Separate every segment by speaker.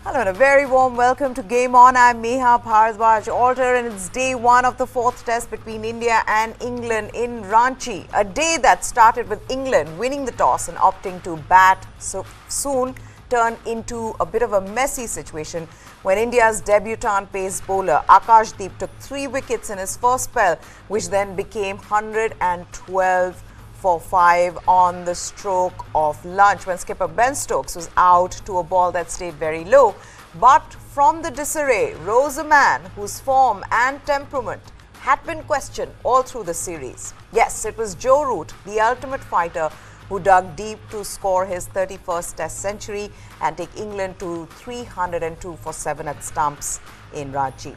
Speaker 1: Hello and a very warm welcome to Game On. I'm Meha Bharadwaj Alter and it's day one of the fourth test between India and England in Ranchi. A day that started with England winning the toss and opting to bat so soon turned into a bit of a messy situation when India's debutant pace bowler Akash Deep took 3 wickets in his first spell, which then became 112 for 5 on the stroke of lunch when skipper Ben Stokes was out to a ball that stayed very low. But from the disarray rose a man whose form and temperament had been questioned all through the series. Yes, it was Joe Root, the ultimate fighter, who dug deep to score his 31st test century and take England to 302 for 7 at stumps in Ranchi.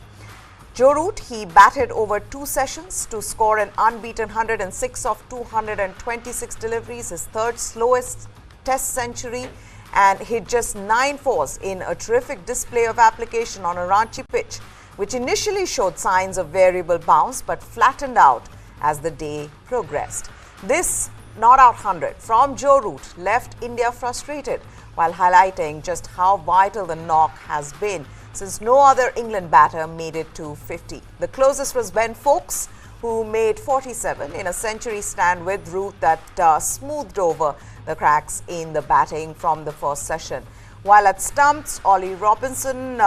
Speaker 1: Joe Root, he batted over 2 sessions to score an unbeaten 106 of 226 deliveries, his third slowest test century, and hit just 9 fours in a terrific display of application on a Ranchi pitch, which initially showed signs of variable bounce but flattened out as the day progressed. This not-out 100 from Joe Root left India frustrated while highlighting just how vital the knock has been since no other England batter made it to 50. The closest was Ben Stokes, who made 47 in a century stand with Root that smoothed over the cracks in the batting from the first session. While at stumps, Ollie Robinson,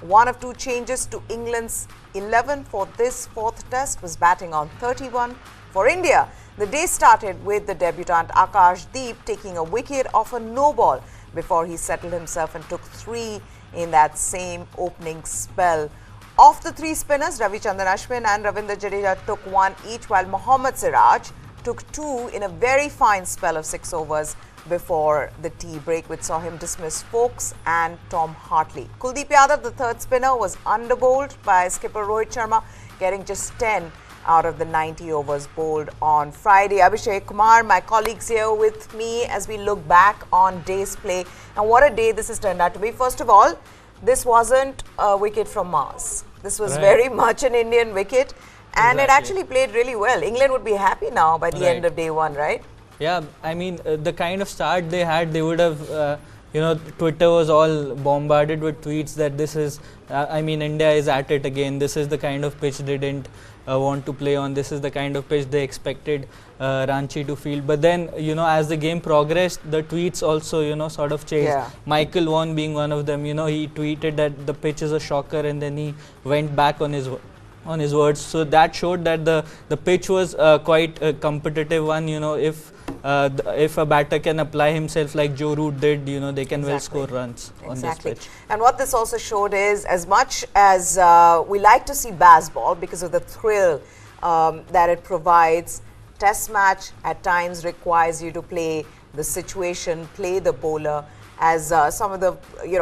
Speaker 1: one of 2 changes to England's 11 for this fourth test, was batting on 31. For India, the day started with the debutant Akash Deep taking a wicket off a no ball before he settled himself and took 3 in that same opening spell. Of the 3 spinners, Ravichandran Ashwin and Ravindra Jadeja took 1 each, while Mohammad Siraj took 2 in a very fine spell of 6 overs before the tea break, which saw him dismiss Stokes and Tom Hartley. Kuldeep Yadav, the third spinner, was underbowled by skipper Rohit Sharma, getting just 10 out of the 90 overs bowled on Friday. Abhishek Kumar, my colleagues here with me as we look back on day's play. And what a day this has turned out to be. First of all, this wasn't a wicket from Mars. This was very much an Indian wicket, and it actually played really well. England would be happy now by the end of day one, right?
Speaker 2: Yeah, I mean, the kind of start they had, they would have, Twitter was all bombarded with tweets that this is, India is at it again. This is the kind of pitch they didn't want to play on. This is the kind of pitch they expected Ranchi to field. But then, as the game progressed, the tweets also, sort of changed. Yeah. Michael Vaughan being one of them, he tweeted that the pitch is a shocker, and then he went back on his words. So that showed that the pitch was quite a competitive one. If a batter can apply himself like Joe Root did, they can well score runs on this pitch.
Speaker 1: And what this also showed is, as much as we like to see baseball because of the thrill that it provides, test match at times requires you to play the situation, play the bowler, as some of the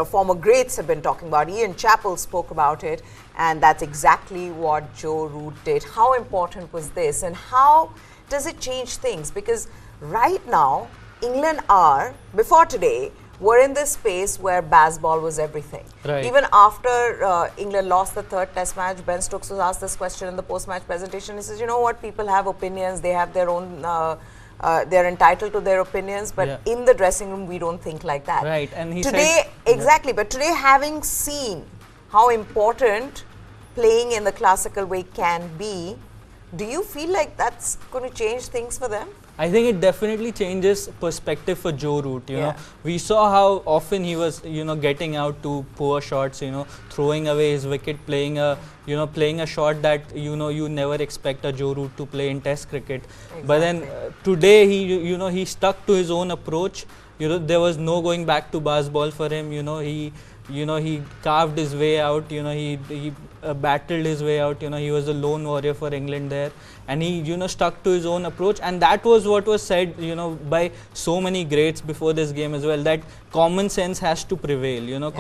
Speaker 1: former greats have been talking about. Ian Chappell spoke about it, and that's exactly what Joe Root did. How important was this, and how does it change things? Because right now, England before today, were in this space where baseball was everything. Right. Even after England lost the third test match, Ben Stokes was asked this question in the post-match presentation. He says, you know what, people have opinions, they have their own, they're entitled to their opinions, but in the dressing room, we don't think like that.
Speaker 2: Right, and he
Speaker 1: said, exactly, but today, having seen how important playing in the classical way can be, do you feel like that's going to change things for them?
Speaker 2: I think it definitely changes perspective for Joe Root. We saw how often he was, getting out to poor shots, throwing away his wicket, playing a shot that you never expect a Joe Root to play in Test cricket. Exactly. But then today he stuck to his own approach. There was no going back to baseball for him. He carved his way out. He battled his way out. He was a lone warrior for England there, and he stuck to his own approach. And that was what was said by so many greats before this game as well, that common sense has to prevail.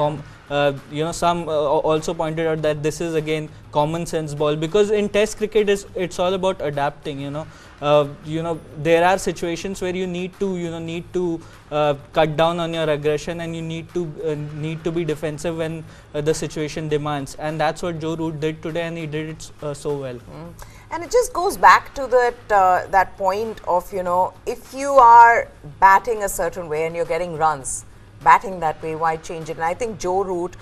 Speaker 2: Some also pointed out that this is again common sense ball, because in Test cricket it's all about adapting. There are situations where you need to cut down on your aggression, and you need to be defensive when the situation demands, and that's what Joe Root did today, and he did it so well.
Speaker 1: And it just goes back to that point of, if you are batting a certain way and you're getting runs, batting that way, why change it? And I think Joe Root,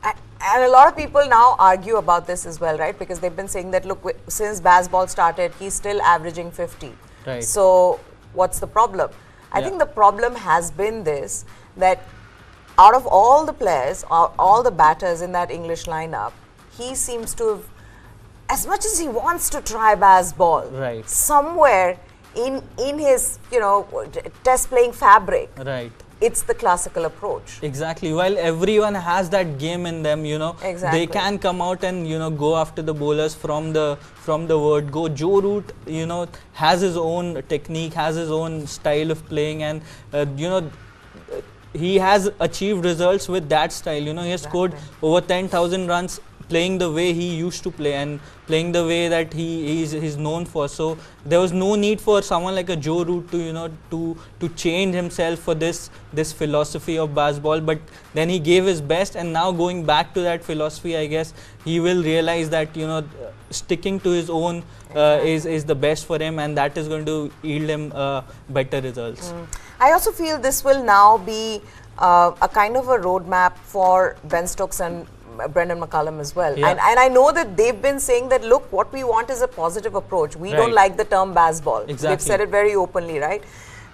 Speaker 1: and a lot of people now argue about this as well, right? Because they've been saying that, look, since baseball started, he's still averaging 50.
Speaker 2: Right.
Speaker 1: So what's the problem? I
Speaker 2: Yeah.
Speaker 1: think the problem has been this, that out of all the players, all the batters in that English lineup, he seems to have, as much as he wants to try baseball,
Speaker 2: Right.
Speaker 1: somewhere in his, test playing fabric,
Speaker 2: Right.
Speaker 1: it's the classical approach.
Speaker 2: Exactly. While everyone has that game in them,
Speaker 1: Exactly.
Speaker 2: they can come out and go after the bowlers from the word go. Joe Root, has his own technique, has his own style of playing, and he has achieved results with that style. He has scored over 10,000 runs playing the way he used to play and playing the way that he's known for. So there was no need for someone like a Joe Root to change himself for this philosophy of baseball. But then he gave his best, and now going back to that philosophy, I guess he will realize that sticking to his own is the best for him, and that is going to yield him better results.
Speaker 1: I also feel this will now be a kind of a roadmap for Ben Stokes and Brendan McCullum as well.
Speaker 2: Yeah.
Speaker 1: And I know that they've been saying that, look, what we want is a positive approach. We don't
Speaker 2: Right.
Speaker 1: like the term baseball.
Speaker 2: Exactly.
Speaker 1: They've said it very openly, right?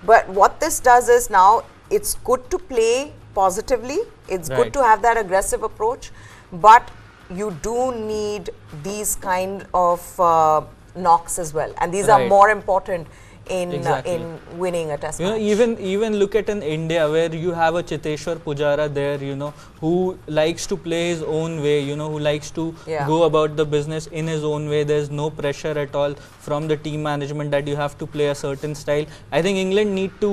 Speaker 1: But what this does is now it's good to play positively. It's good
Speaker 2: Right.
Speaker 1: to have that aggressive approach. But you do need these kind of knocks as well. And these are
Speaker 2: Right.
Speaker 1: more important in
Speaker 2: Exactly.
Speaker 1: winning a test match.
Speaker 2: Even look at in India, where you have a Chiteshwar Pujara there, who likes to play his own way, who likes to
Speaker 1: Yeah.
Speaker 2: go about the business in his own way. There's no pressure at all from the team management that you have to play a certain style. I think England need to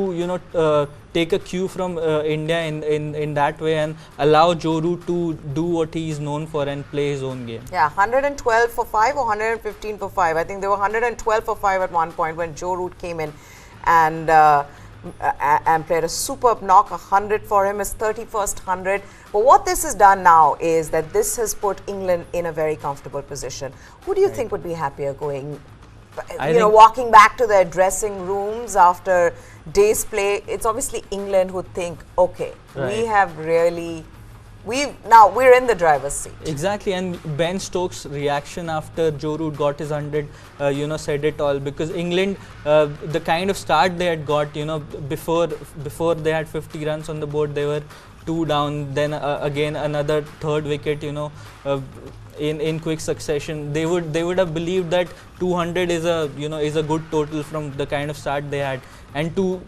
Speaker 2: take a cue from India in that way and allow Joe Root to do what he is known for and play his own game.
Speaker 1: Yeah, 112 for 5 or 115 for 5. I think they were 112 for 5 at one point when Joe Root came in and played a superb knock. 100 for him, his 31st 100. But what this has done now is that this has put England in a very comfortable position. Who do you think would be happier going, walking back to their dressing rooms after days play? It's obviously England who think, okay,
Speaker 2: Right.
Speaker 1: we have really, we're in the driver's seat.
Speaker 2: Exactly, and Ben Stokes' reaction after Joe Root got his 100, said it all. Because England, the kind of start they had got, before they had 50 runs on the board, they were 2 down. Then again another third wicket, in quick succession. They would have believed that 200 is a good total from the kind of start they had, and to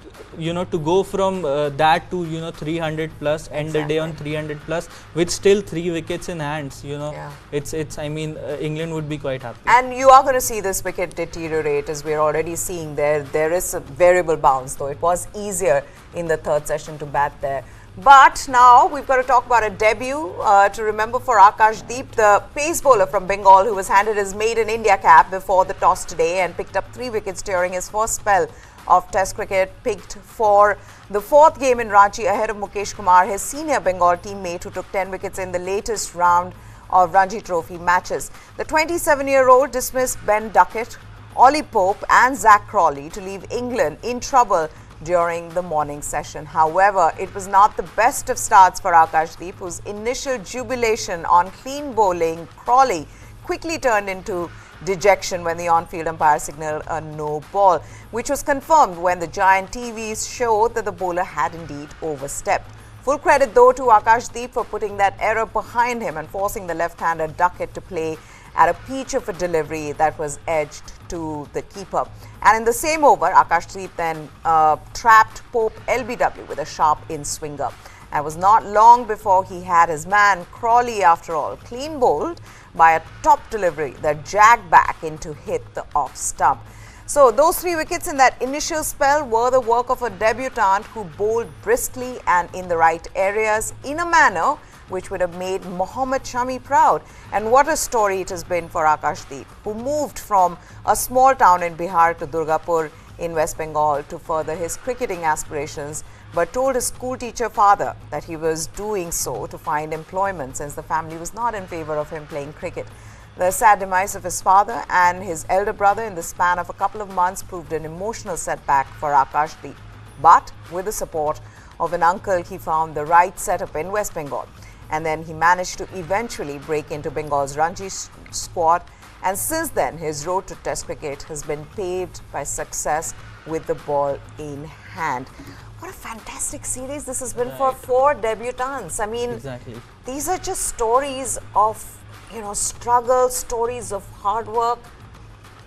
Speaker 2: go from that to 300 plus, end the day on 300 plus with still 3 wickets in hands.
Speaker 1: Yeah.
Speaker 2: It's I mean, England would be quite happy.
Speaker 1: And you are going to see this wicket deteriorate, as we're already seeing there. There is a variable bounce, though. It was easier in the third session to bat there. But now we've got to talk about a debut to remember for Akash Deep, the pace bowler from Bengal, who was handed his maiden India cap before the toss today and picked up 3 wickets during his first spell of Test cricket, picked for the 4th game in Ranchi ahead of Mukesh Kumar, his senior Bengal teammate, who took 10 wickets in the latest round of Ranji Trophy matches. The 27-year-old dismissed Ben Duckett, Ollie Pope and Zach Crawley to leave England in trouble during the morning session. However, it was not the best of starts for Akash Deep, whose initial jubilation on clean bowling Crawley quickly turned into dejection when the on-field umpire signalled a no ball, which was confirmed when the giant TVs showed that the bowler had indeed overstepped. Full credit, though, to Akash Deep for putting that error behind him and forcing the left-hander Duckett to play at a peach of a delivery that was edged to the keeper. And in the same over, Akash Deep then trapped Pope LBW with a sharp in-swinger. And it was not long before he had his man Crawley, after all, clean bowled by a top delivery that jagged back in to hit the off stump. So those 3 wickets in that initial spell were the work of a debutant who bowled briskly and in the right areas in a manner which would have made Mohammad Shami proud. And what a story it has been for Akash Deep, who moved from a small town in Bihar to Durgapur in West Bengal to further his cricketing aspirations, but told his school teacher father that he was doing so to find employment since the family was not in favor of him playing cricket. The sad demise of his father and his elder brother in the span of a couple of months proved an emotional setback for Akash Deep. But with the support of an uncle, he found the right setup in West Bengal. And then he managed to eventually break into Bengal's Ranji squad. And since then, his road to Test cricket has been paved by success with the ball in hand. What a fantastic series this has been for 4 debutants. I mean, these are just stories of, struggle, stories of hard work,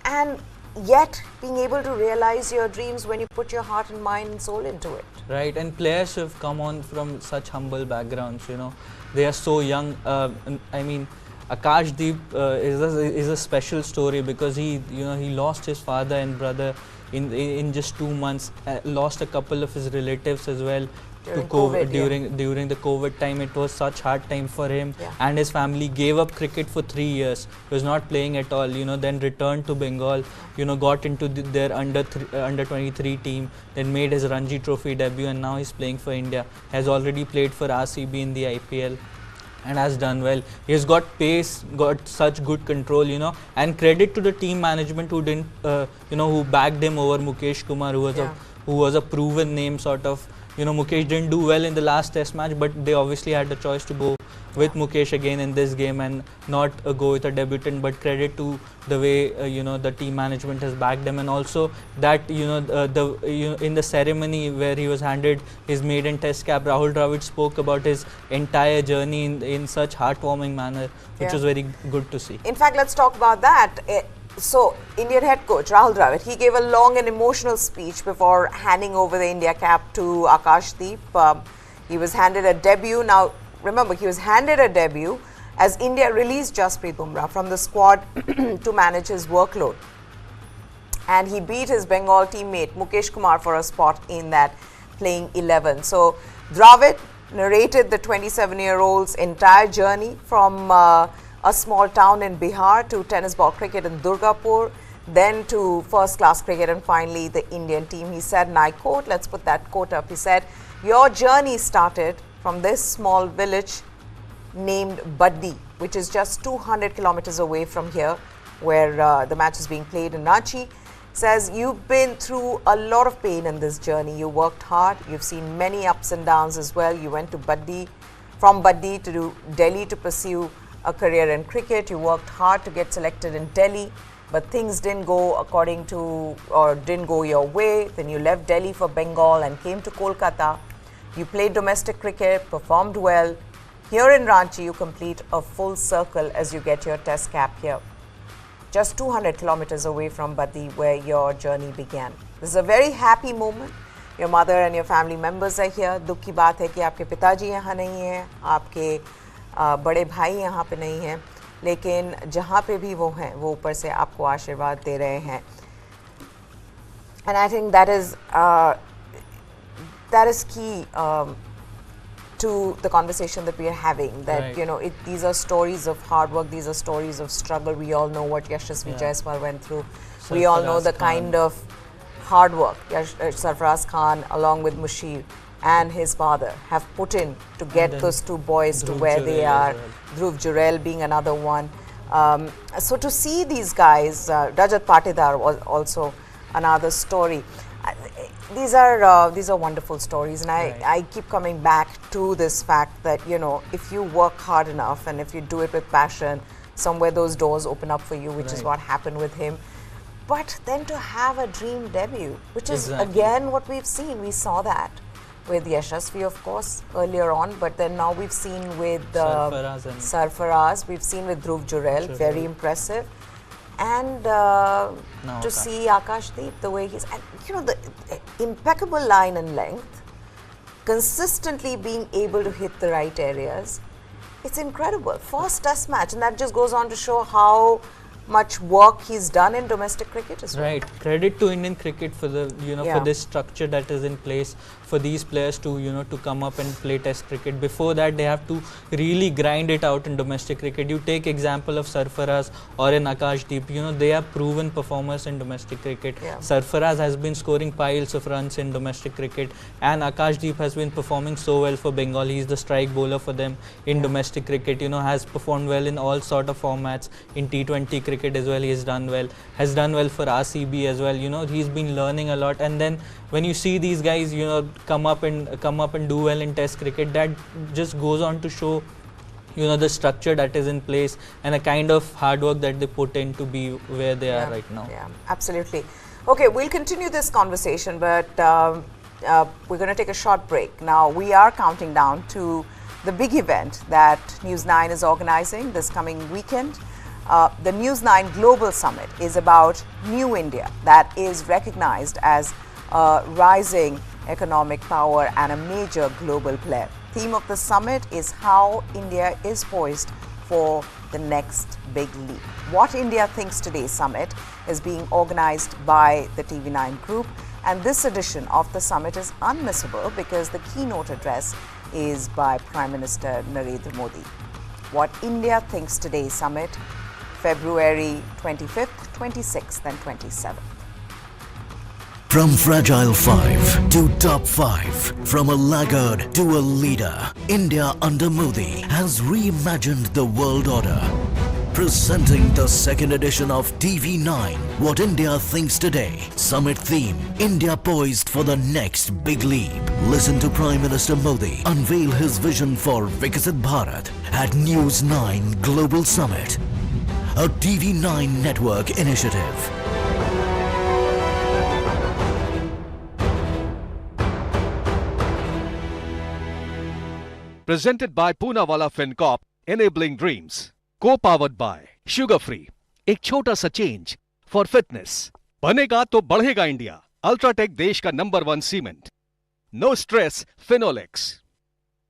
Speaker 1: and yet being able to realize your dreams when you put your heart and mind and soul into it.
Speaker 2: Right, and players who have come on from such humble backgrounds, they are so young. I mean, Akash Deep is a special story because he lost his father and brother in just 2 months, lost a couple of his relatives as well
Speaker 1: during
Speaker 2: to COVID,
Speaker 1: COVID,
Speaker 2: during the COVID time. It was such hard time for him and his family. Gave up cricket for 3 years. He was not playing at all. Then returned to Bengal. Got into their under 23 team. Then made his Ranji Trophy debut, and now he's playing for India. Has already played for RCB in the IPL. And has done well. He's got pace, got such good control, and credit to the team management who didn't, who backed him over Mukesh Kumar, who was a proven name sort of. Mukesh didn't do well in the last test match, but they obviously had the choice to go with Mukesh again in this game and not go with a debutant. But credit to the way the team management has backed them, and also that in the ceremony where he was handed his maiden test cap, Rahul Dravid spoke about his entire journey in such heartwarming manner, which was very good to see.
Speaker 1: In fact, let's talk about that. So, Indian head coach Rahul Dravid, he gave a long and emotional speech before handing over the India cap to Akash Deep. He was handed a debut. Now, remember, he was handed a debut as India released Jasprit Bumrah from the squad to manage his workload. And he beat his Bengal teammate Mukesh Kumar for a spot in that playing 11. So, Dravid narrated the 27-year-old's entire journey from a small town in Bihar to tennis ball cricket in Durgapur, then to first-class cricket, and finally the Indian team. He said, and I quote, let's put that quote up, he said, "Your journey started from this small village named Baddi, which is just 200 kilometers away from here, where the match is being played in Ranchi." Says, you've been through a lot of pain in this journey. You worked hard. You've seen many ups and downs as well. You went to Baddi, from Baddi to Delhi to pursue a career in cricket. You worked hard to get selected in Delhi, but things didn't go according to, or didn't go your way. Then you left Delhi for Bengal and came to Kolkata. You played domestic cricket, performed well. Here in Ranchi, you complete a full circle as you get your test cap here. Just 200 kilometers away from Baddi, where your journey began. This is a very happy moment. Your mother and your family members are here. दुख की बात है कि आपके पिताजी यहाँ नहीं हैं, आपके बड़े भाई यहाँ पे नहीं हैं, लेकिन जहाँ पे भी वो हैं, वो ऊपर से आपको आशीर्वाद दे रहे हैं. And I think that is key to the conversation that we are having. That these are stories of hard work. These are stories of struggle. We all know what Yashasvi Jaiswal went through. We all know the kind of hard work Sarfaraz Khan, along with Mushir and his father, have put in to get those 2 boys to where they are. Dhruv Jurel being another one. So to see these guys, Rajat Patidar was also another story. These are wonderful stories, and I keep coming back to this fact that if you work hard enough and if you do it with passion, somewhere those doors open up for you, which is what happened with him. But then to have a dream debut, which is again what we've seen. We saw that with Yashasvi, of course, earlier on, but then now we've seen with Sarfaraz, we've seen with Dhruv Jurel, very impressive. And to see Akash Deep, the way he's, and the impeccable line and length, consistently being able to hit the right areas, it's incredible. First test match, and that just goes on to show how much work he's done in domestic cricket as well.
Speaker 2: Right. Credit to Indian cricket for the for this structure that is in place for these players to to come up and play test cricket. Before that, they have to really grind it out in domestic cricket. You take example of Sarfaraz or in Akash Deep, they are proven performers in domestic cricket. Sarfaraz has been scoring piles of runs in domestic cricket, and Akash Deep has been performing so well for Bengal. He's the strike bowler for them in domestic cricket. Has performed well in all sort of formats in T20 cricket. cricket as well. He has done well. Has done well for RCB as well. He's been learning a lot. And then when you see these guys, come up and do well in Test cricket, that just goes on to show, the structure that is in place and a kind of hard work that they put in to be where they are right now.
Speaker 1: Yeah, absolutely. Okay, we'll continue this conversation, but we're going to take a short break. Now, we are counting down to the big event that News9 is organizing this coming weekend. The News9 Global Summit is about New India that is recognized as a rising economic power and a major global player. Theme of the summit is how India is poised for the next big leap. What India Thinks Today Summit is being organized by the TV9 group, and this edition of the summit is unmissable because the keynote address is by Prime Minister Narendra Modi. What India Thinks Today Summit, February 25th, 26th and 27th.
Speaker 3: From fragile 5 to top 5, from a laggard to a leader, India under Modi has reimagined the world order. Presenting the second edition of TV9, What India Thinks Today. Summit theme, India poised for the next big leap. Listen to Prime Minister Modi unveil his vision for Viksit Bharat at News9 Global Summit, a TV9 network initiative.
Speaker 4: Presented by Poonawalla FinCorp, enabling dreams. Co-powered by Sugar Free, एक छोटा सा change for fitness. बनेगा तो बढ़ेगा India. UltraTech देश का number 1 cement. No stress Finolex.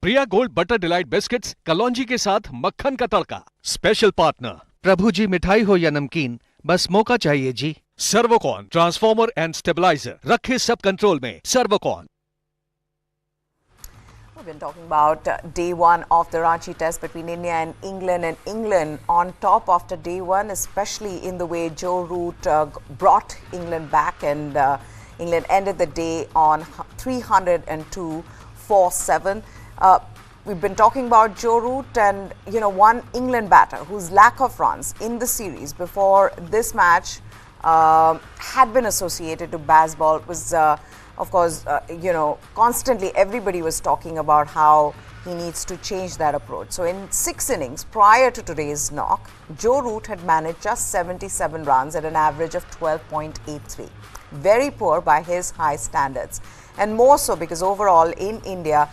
Speaker 4: Priya gold butter delight biscuits कलौंजी के साथ मक्खन का तड़का. स्पेशल पार्टनर प्रभु जी, मिठाई हो या नमकीन, बस मौका चाहिए जी. सर्वोकॉन ट्रांसफॉर्मर एंड स्टेबलाइजर, रखे सब कंट्रोल में. Servokon.
Speaker 1: We've been talking about day one of the Ranchi test between India and England on top after day one, especially in the way Joe Root brought England back, and England ended the day on 302 for 7. We've been talking about Joe Root and, one England batter whose lack of runs in the series before this match had been associated to baseball. It was of course, constantly everybody was talking about how he needs to change that approach. So in 6 innings prior to today's knock, Joe Root had managed just 77 runs at an average of 12.83. Very poor by his high standards. And more so because overall in India,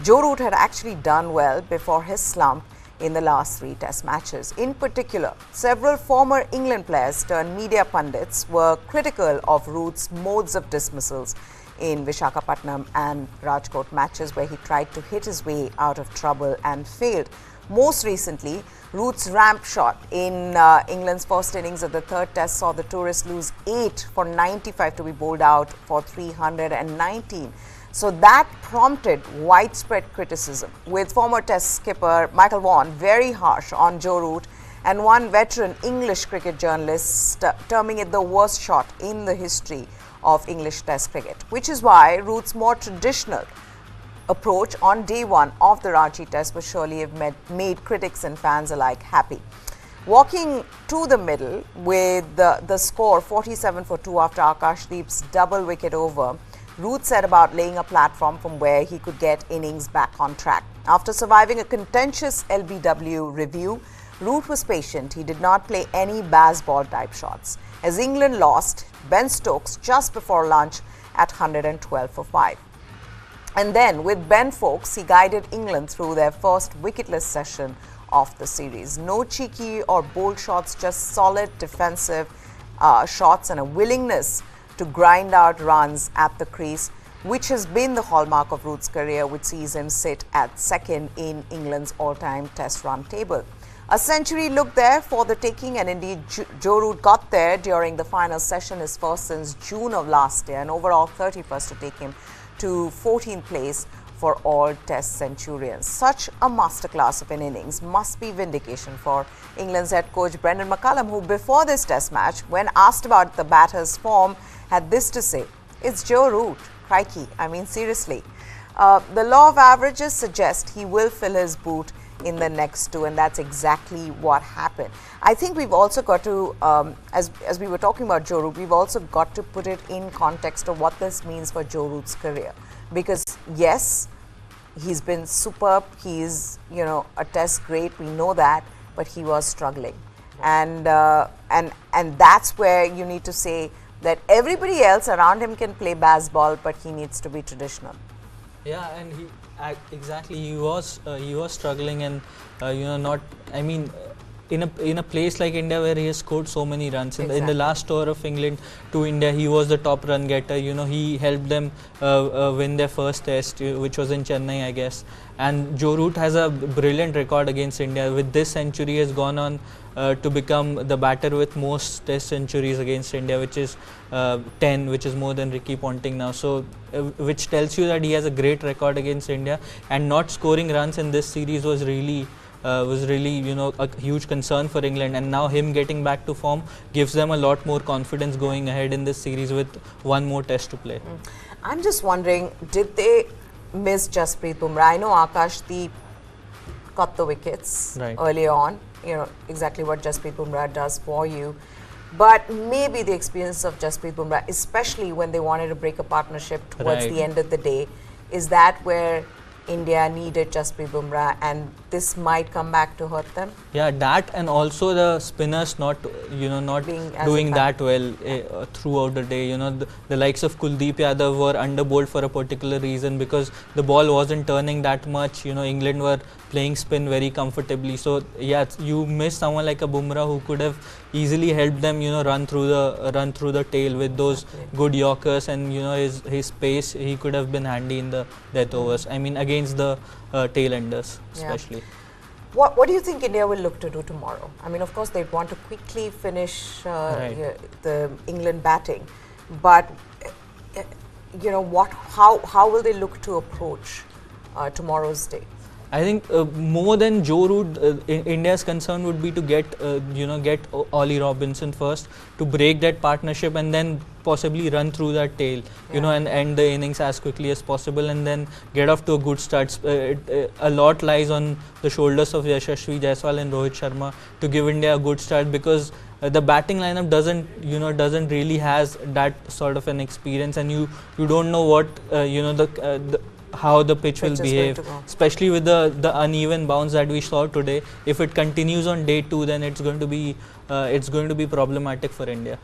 Speaker 1: Joe Root had actually done well before his slump in the last 3 test matches. In particular, several former England players turned media pundits were critical of Root's modes of dismissals in Visakhapatnam and Rajkot matches, where he tried to hit his way out of trouble and failed. Most recently, Root's ramp shot in England's first innings of the 3rd test saw the tourists lose 8 for 95 to be bowled out for 319. So that prompted widespread criticism, with former test skipper Michael Vaughan very harsh on Joe Root, and one veteran English cricket journalist terming it the worst shot in the history of English test cricket, which is why Root's more traditional approach on day one of the Ranchi test would surely have made critics and fans alike happy. Walking to the middle with the score 47 for 2 after Akash Deep's double wicket over, Root set about laying a platform from where he could get innings back on track. After surviving a contentious LBW review, Root was patient. He did not play any baseball type shots. As England lost Ben Stokes just before lunch at 112 for 5. And then with Ben Foakes, he guided England through their first wicketless session of the series. No cheeky or bold shots, just solid defensive shots and a willingness to grind out runs at the crease, which has been the hallmark of Root's career, which sees him sit at 2nd in England's all-time test run table. A century looked there for the taking, and indeed Joe Root got there during the final session, his first since June of last year, and overall 31st to take him to 14th place for all test centurions. Such a masterclass of an innings must be vindication for England's head coach Brendan McCullum, who before this test match, when asked about the batter's form, had this to say: "It's Joe Root. Crikey, I mean seriously. The law of averages suggests he will fill his boot in the next two, and that's exactly what happened. I think we've also got to, as we were talking about Joe Root, we've also got to put it in context of what this means for Joe Root's career. Because yes, he's been superb, he's, you know, a test great, we know that, but he was struggling. And that's where you need to say that everybody else around him can play baseball, but he needs to be traditional.
Speaker 2: Yeah, and exactly he was struggling, and you know, not, I mean, in a place like India where he has scored so many runs. In the last tour of England to India, he was the top run getter. You know, he helped them win their first test, which was in Chennai, I guess. And Joe Root has a brilliant record against India. With this century, he has gone on to become the batter with most test centuries against India, which is 10, which is more than Ricky Ponting now. So, which tells you that he has a great record against India, and not scoring runs in this series was really, you know, a huge concern for England. And now him getting back to form gives them a lot more confidence going ahead in this series with one more test to play.
Speaker 1: I'm just wondering, did they miss Jasprit Bumrah? I know Akash Deep got the wickets early on, you know, exactly what Jasprit Bumrah does for you. But maybe the experience of Jasprit Bumrah, especially when they wanted to break a partnership towards the end of the day, is that where India needed Jasprit Bumrah, and this might come back to hurt them?
Speaker 2: Yeah, that, and also the spinners not, you know, not doing that well throughout the day. You know, the likes of Kuldeep Yadav were underbowled for a particular reason, because the ball wasn't turning that much. You know, England were playing spin very comfortably. So yeah, you miss someone like a Bumrah who could have easily helped them, you know, run through the tail with those good Yorkers, and you know, his pace. He could have been handy in the death overs. I mean, against the tail enders especially.
Speaker 1: Yeah. What do you think India will look to do tomorrow? I mean, of course, they'd want to quickly finish the England batting, but you know, how will they look to approach tomorrow's day?
Speaker 2: I think more than Joe Root, India's concern would be to get Ollie Robinson first, to break that partnership, and then possibly run through that tail, you know, and end the innings as quickly as possible, and then get off to a good start. A lot lies on the shoulders of Yashasvi Jaiswal and Rohit Sharma to give India a good start, because the batting lineup doesn't really has that sort of an experience, and you don't know what how the pitch will behave, especially with the uneven bounce that we saw today. If it continues on day 2, then it's going to be problematic for India.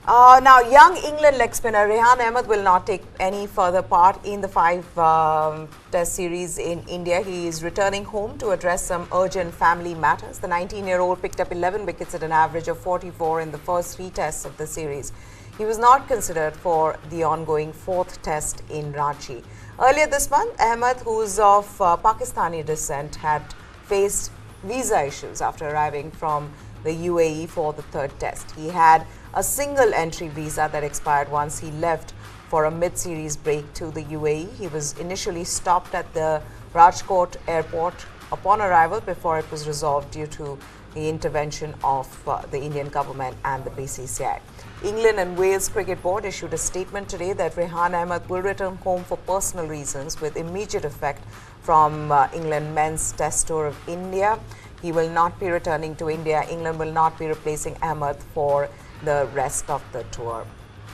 Speaker 1: Now, young England leg spinner Rehan Ahmed will not take any further part in the 5 test series in India. He is returning home to address some urgent family matters. The 19-year-old picked up 11 wickets at an average of 44 in the first 3 tests of the series. He was not considered for the ongoing 4th test in Ranchi. Earlier this month, Ahmed, who is of Pakistani descent, had faced visa issues after arriving from the UAE for the 3rd test. He had a single entry visa that expired once he left for a mid-series break to the UAE. He was initially stopped at the Rajkot airport upon arrival before it was resolved due to the intervention of the Indian government and the BCCI. England and Wales Cricket Board issued a statement today that Rehan Ahmed will return home for personal reasons with immediate effect from England men's test tour of India. He will not be returning to India. England will not be replacing Ahmed for the rest of the tour.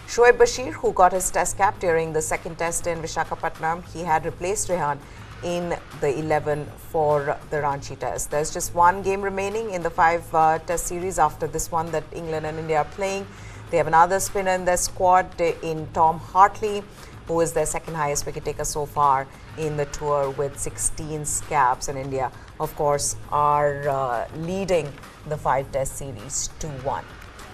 Speaker 1: Shoaib Bashir, who got his test cap during the 2nd test in Visakhapatnam, he had replaced Rehan in the 11 for the Ranchi test. There's just 1 game remaining in the 5 test series after this one that England and India are playing. They have another spinner in their squad in Tom Hartley, who is their 2nd highest wicket taker so far in the tour with 16 caps. And India, of course, are leading the 5 test series 2-1.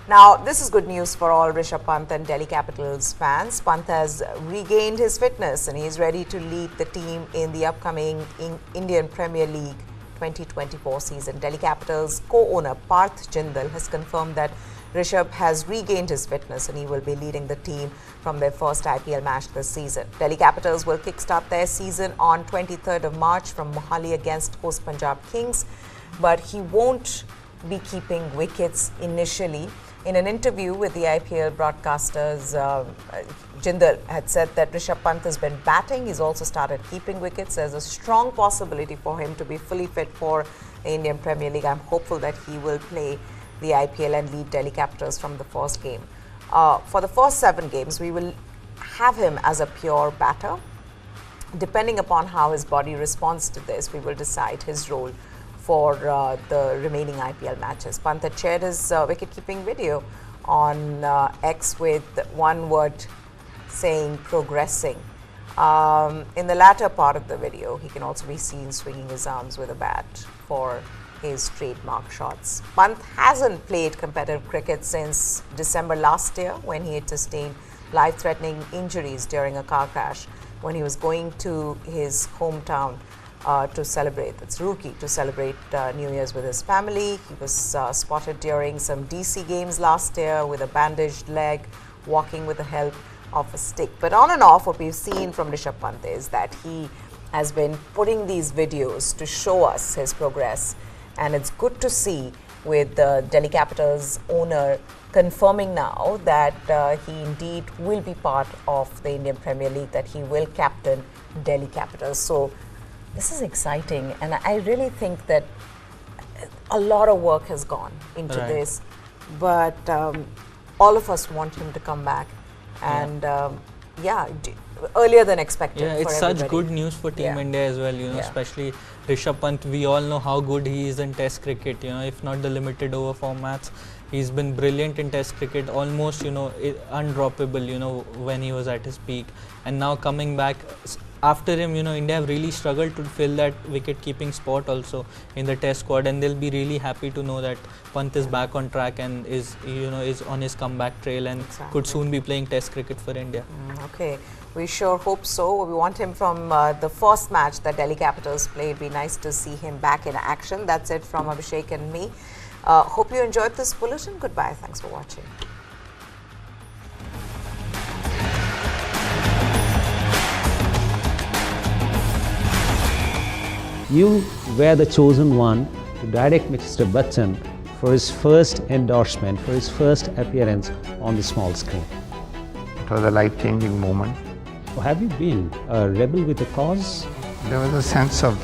Speaker 1: Now, this is good news for all Rishabh Pant and Delhi Capitals fans. Pant has regained his fitness and he is ready to lead the team in the upcoming Indian Premier League 2024 season. Delhi Capitals co-owner Parth Jindal has confirmed that Rishabh has regained his fitness and he will be leading the team from their first IPL match this season. Delhi Capitals will kickstart their season on 23rd of March from Mohali against host Punjab Kings, but he won't be keeping wickets initially. In an interview with the IPL broadcasters, Jindal had said that Rishabh Pant has been batting. He's also started keeping wickets. There's a strong possibility for him to be fully fit for the Indian Premier League. I'm hopeful that he will play the IPL and lead Delhi Capitals from the first game. For the first 7 games, we will have him as a pure batter. Depending upon how his body responds to this, we will decide his role for the remaining IPL matches. Pant had shared his wicket-keeping video on X with one word saying progressing. In the latter part of the video, he can also be seen swinging his arms with a bat for his trademark shots. Pant hasn't played competitive cricket since December last year, when he had sustained life-threatening injuries during a car crash when he was going to his hometown to celebrate, that's Roorkee, to celebrate New Year's with his family. He was spotted during some DC games last year with a bandaged leg, walking with the help of a stick. But on and off, what we've seen from Rishabh Pant is that he has been putting these videos to show us his progress. And it's good to see with the Delhi Capitals owner confirming now that he indeed will be part of the Indian Premier League, that he will captain Delhi Capitals. So this is exciting, and I really think that a lot of work has gone into this, but all of us want him to come back, and earlier than expected.
Speaker 2: Yeah, it's
Speaker 1: for
Speaker 2: such good news for Team India as well, especially Rishabh Pant. We all know how good he is in Test cricket, if not the limited over formats. He's been brilliant in Test cricket, almost, undroppable, when he was at his peak. And now coming back, after him, India have really struggled to fill that wicket-keeping spot also in the Test squad, and they'll be really happy to know that Pant is back on track and is on his comeback trail and could soon be playing Test cricket for India.
Speaker 1: Okay, we sure hope so. We want him from the first match that Delhi Capitals played. It'd be nice to see him back in action. That's it from Abhishek and me. Hope you enjoyed this bulletin. Goodbye. Thanks for watching.
Speaker 5: You were the chosen one to direct Mr. Bachchan for his first endorsement, for his first appearance on the small screen.
Speaker 6: It was a life-changing moment.
Speaker 5: Have you been a rebel with a cause?
Speaker 6: There was a sense of